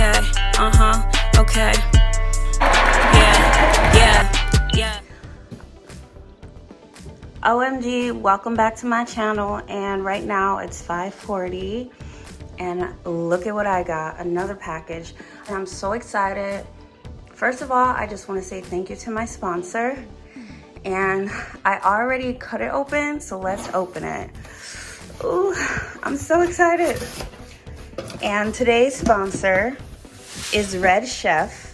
okay, okay. Yeah. OMG, welcome back to my channel, and right now it's 5:40 and look at what I got, another package. And I'm so excited. First of all, I just want to say thank you to my sponsor, and I already cut it open, so let's open it. Ooh, I'm so excited. And today's sponsor is RedChef.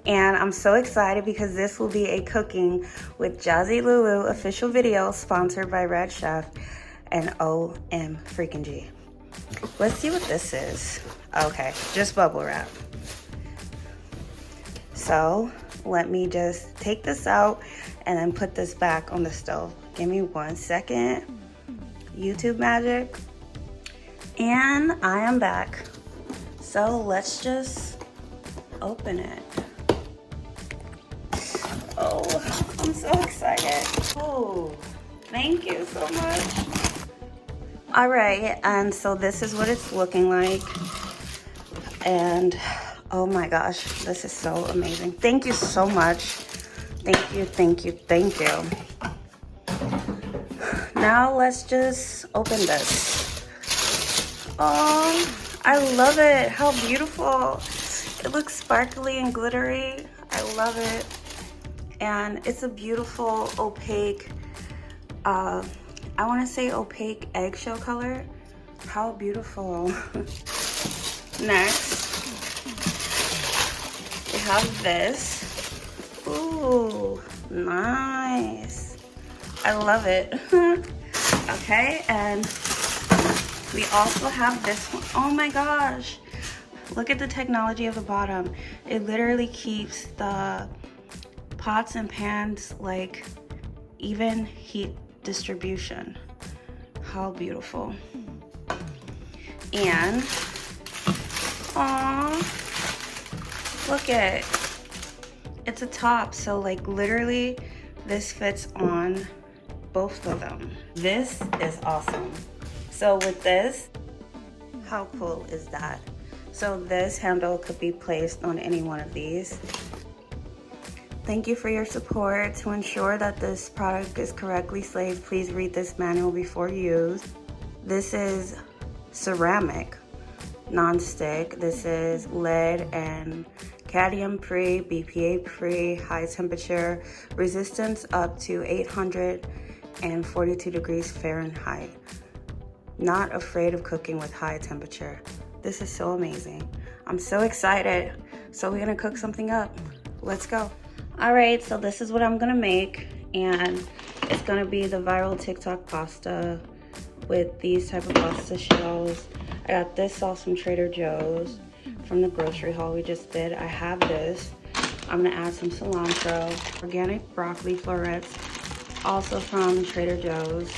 And I'm so excited because this will be a cooking with Jazzilulu official video sponsored by RedChef and OM freaking G. Let's see what this is. Okay, just bubble wrap. So let me just take this out and then put this back on the stove. Give me 1 second. YouTube magic. And I am back. So let's just open it. Oh, I'm so excited. Oh, thank you so much. All right, and so this is what it's looking like. And oh my gosh, this is so amazing. Thank you so much. Thank you, thank you, thank you. Now let's just open this. Oh, I love it. How beautiful. It looks sparkly and glittery. I love it. And it's a beautiful opaque, I want to say opaque eggshell color. How beautiful. Next, we have this. Ooh, nice. I love it. Okay, and we also have this one. Oh my gosh. Look at the technology of the bottom. It literally keeps the pots and pans like even heat distribution. How beautiful. And aw, look at it. It's a top, so like literally this fits on both of them. This is awesome. So with this, how cool is that? So this handle could be placed on any one of these. Thank you for your support. To ensure that this product is correctly slaved, please read this manual before use. This is ceramic, non-stick. This is lead and cadmium free, BPA free, high temperature, resistance up to 842 degrees Fahrenheit. Not afraid of cooking with high temperature. This is so amazing. I'm so excited. So we're gonna cook something up. Let's go. All right, so this is what I'm gonna make, and it's gonna be the viral TikTok pasta with these type of pasta shells. I got this sauce from Trader Joe's from the grocery haul we just did. I have this. I'm gonna add some cilantro, organic broccoli florets, also from Trader Joe's,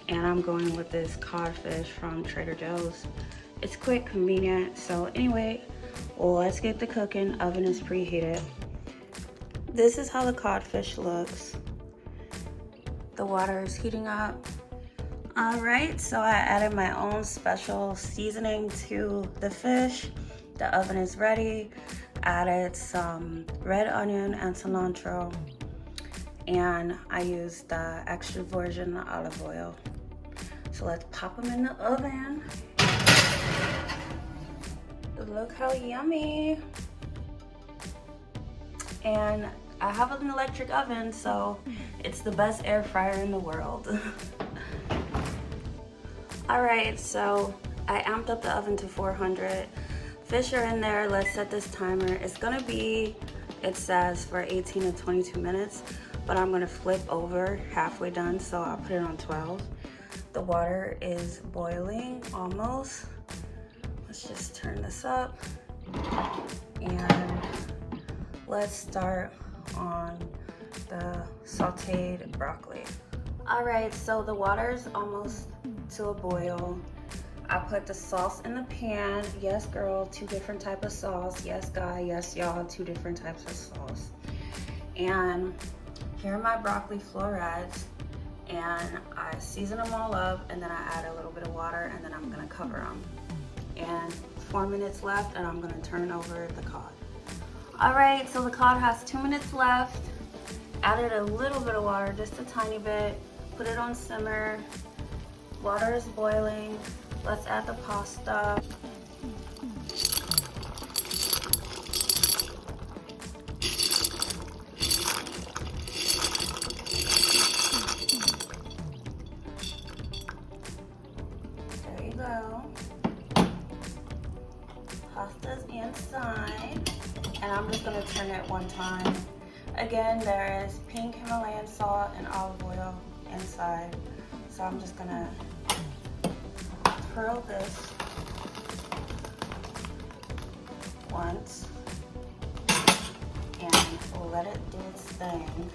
and I'm going with this codfish from Trader Joe's. It's quick, convenient. So anyway, let's get the cooking. Oven is preheated. This is how the codfish looks. The water is heating up. All right, so I added my own special seasoning to the fish. The oven is ready. Added some red onion and cilantro. And I used the extra virgin olive oil. So let's pop them in the oven. Look how yummy. And I have an electric oven, so it's the best air fryer in the world. All right, so I amped up the oven to 400. Fish are in there. Let's set this timer. It's gonna be, it says for 18 to 22 minutes, but I'm gonna flip over halfway done, so I'll put it on 12. The water is boiling almost. Let's just turn this up. And let's start on the sauteed broccoli. All right, so the water's almost to a boil. I put the sauce in the pan. Yes, girl, 2 different types of sauce. Yes, guy, yes, y'all, 2 different types of sauce. And here are my broccoli florets. And I season them all up, and then I add a little bit of water, and then I'm gonna cover them. And 4 minutes left, and I'm gonna turn over the cod. All right, so the cod has 2 minutes left. Added a little bit of water, just a tiny bit. Put it on simmer. Water is boiling. Let's add the pasta. There you go. Pasta's inside. And I'm just gonna turn it one time. Again, there is pink Himalayan salt and olive oil inside. So I'm just gonna twirl this once and we'll let it do its thing.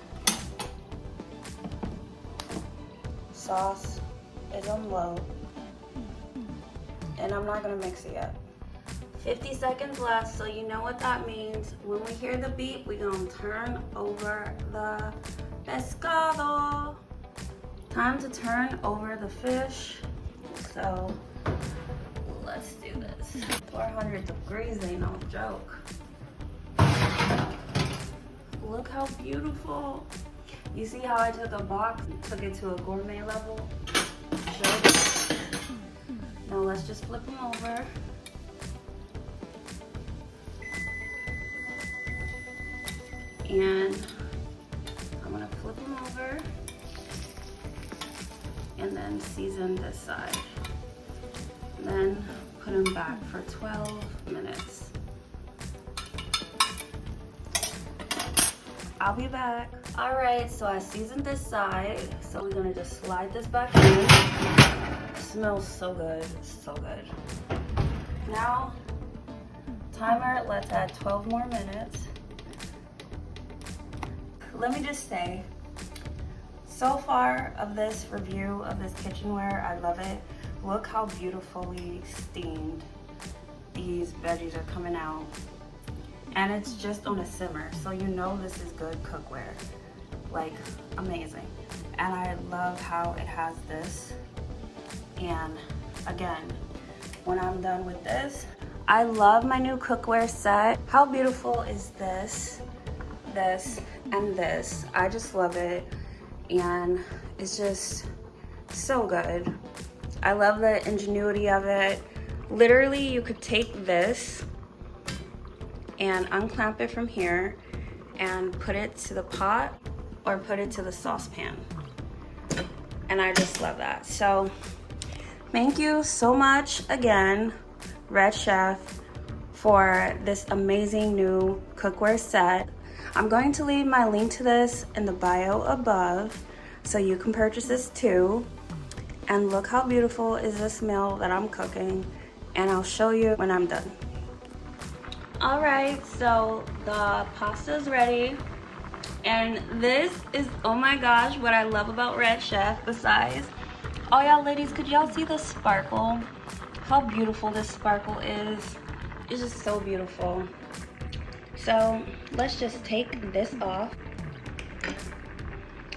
Sauce is on low, and I'm not gonna mix it yet. 50 seconds left, so you know what that means. When we hear the beep, we're gonna turn over the pescado. Time to turn over the fish. So let's do this. 400 degrees ain't no joke. Look how beautiful. You see how I took a box and took it to a gourmet level? Sure. Now let's just flip them over. And I'm gonna flip them over and then season this side. And then put them back for 12 minutes. I'll be back. All right, so I seasoned this side. So we're gonna just slide this back in. It smells so good, so good. Now, timer, let's add 12 more minutes. Let me just say, so far of this review of this kitchenware, I love it. Look how beautifully steamed these veggies are coming out. And it's just on a simmer, so you know this is good cookware. Like, amazing. And I love how it has this. And again, when I'm done with this, I love my new cookware set. How beautiful is this, and this? I just love it. And it's just so good. I love the ingenuity of it. Literally, you could take this and unclamp it from here and put it to the pot or put it to the saucepan. And I just love that. So thank you so much again, RedChef, for this amazing new cookware set. I'm going to leave my link to this in the bio above so you can purchase this too. And look how beautiful is this meal that I'm cooking, and I'll show you when I'm done. All right, so the pasta is ready. And this is, oh my gosh, what I love about RedChef. Besides, oh y'all ladies, could y'all see the sparkle? How beautiful this sparkle is. It's just so beautiful. So let's just take this off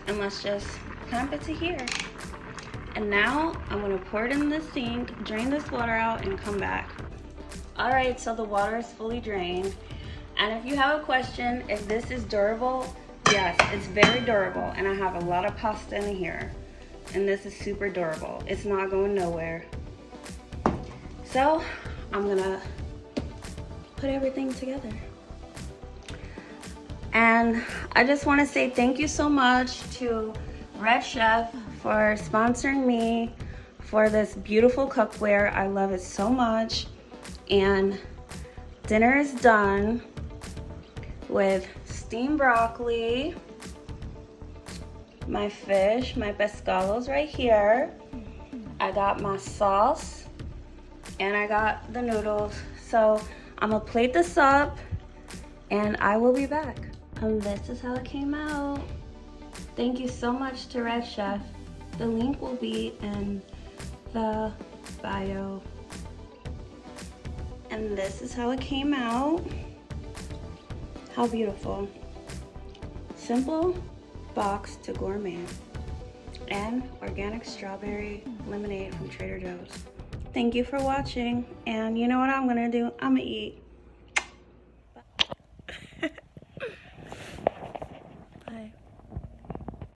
and let's just clamp it to here. And now I'm gonna pour it in the sink, drain this water out, and come back. All right, so the water is fully drained. And if you have a question, if this is durable, yes, it's very durable. And I have a lot of pasta in here. And this is super durable. It's not going nowhere. So I'm gonna put everything together. And I just wanna say thank you so much to RedChef for sponsoring me for this beautiful cookware. I love it so much. And dinner is done with steamed broccoli, my fish, my pescados right here. I got my sauce and I got the noodles. So I'm gonna plate this up and I will be back. And this is how it came out. Thank you so much to RedChef. The link will be in the bio. And this is how it came out. How beautiful. Simple box to gourmet. And organic strawberry lemonade from Trader Joe's. Thank you for watching. And you know what I'm gonna do? I'm gonna eat.